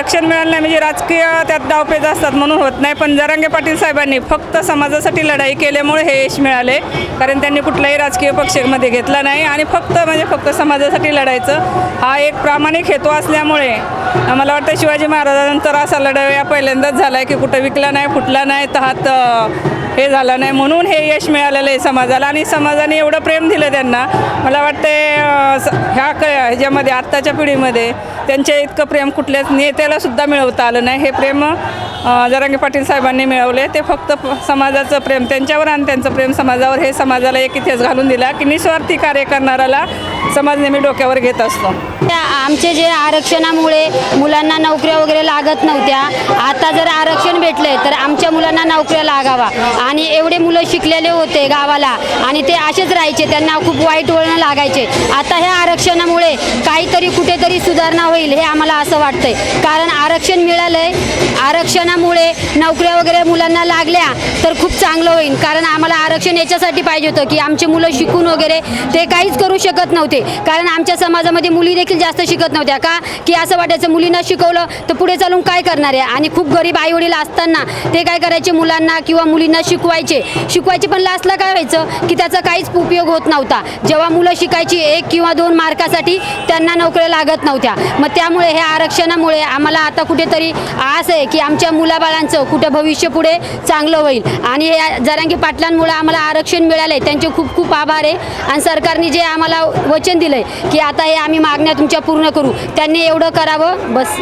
आरक्षण मिळालं नाही म्हणजे राजकीय त्यात डावपेच असतात म्हणून होत नाही, पण जरांगे पाटील साहेबांनी फक्त समाजासाठी लढाई केल्यामुळे हे यश मिळाले. कारण त्यांनी कुठल्याही राजकीय पक्षामध्ये घेतला नाही आणि फक्त समाजासाठी लढायचं हा एक प्रामाणिक हेतू असल्यामुळे मला वाटतं शिवाजी महाराजांनंतर असा लढाई या पहिल्यांदाच झाला आहे की कुठं विकला नाही, फुटला नाही, तहात हे झालं नाही, म्हणून हे यश मिळालेलं आहे समाजाला. आणि समाजाने एवढं प्रेम दिलं त्यांना, मला वाटते ह्याच्यामध्ये आत्ताच्या पिढीमध्ये त्यांच्या इतकं प्रेम कुठल्याच नेत्यालासुद्धा मिळवता आलं नाही. हे प्रेम जरांगे पाटील साहेबांनी मिळवले. ते फक्त समाजाचं प्रेम त्यांच्यावर आणि त्यांचं प्रेम समाजावर, हे समाजाला एक इतिहास घालून दिला की निस्वार्थी कार्य करणाऱ्याला समाज नेहमी डोक्यावर घेत असतो. आमचे जे आरक्षणामुळे मुलांना नोकऱ्या वगैरे लागत नव्हत्या, आता जर आरक्षण भेटले तर आमच्या मुलांना नोकऱ्या लागावा. आणि एवढे मुलं शिकलेले होते गावाला आणि ते असेच राहायचे, त्यांना खूप वाईट वळण लागायचे. आता ह्या आरक्षणामुळे काहीतरी कुठेतरी सुधारणा होईल हे आम्हाला असं वाटतंय. कारण आरक्षण मिळालंय, आरक्षणामुळे नोकऱ्या वगैरे मुलांना लागल्या तर खूप चांगलं होईल. कारण आम्हाला आरक्षण याच्यासाठी पाहिजे होतं की आमचे मुलं शिकून वगैरे ते काहीच करू शकत नव्हते. कारण आमच्या समाजामध्ये मुली देखील जास्त शिकत नव्हत्या का की असं वाटायचं मुलींना शिकवलं तर पुढे चालून काय करणार आहे. आणि खूप गरीब आईवडील असताना ते काय करायचे, मुलांना किंवा मुलींना शिकवायचे पण लास्टला काय व्हायचं की त्याचा काहीच उपयोग होत नव्हता. जेव्हा मुलं शिकायची 1 किंवा 2 मार्कासाठी त्यांना नोकऱ्या लागत नव्हत्या. मग त्यामुळे हे आरक्षणामुळे आम्हाला आता कुठेतरी आस आहे की आमच्या मुलाबाळांचं कुठं भविष्य पुढे चांगलं होईल. आणि हे जरांगे पाटलांमुळे आम्हाला आरक्षण मिळाले, त्यांचे खूप खूप आभार आहे. आणि सरकारने जे आम्हाला वचन दिलं आहे की आता हे आम्ही मागण्या तुमच्या पूर्ण करू, त्यांनी एवढं करावं बस.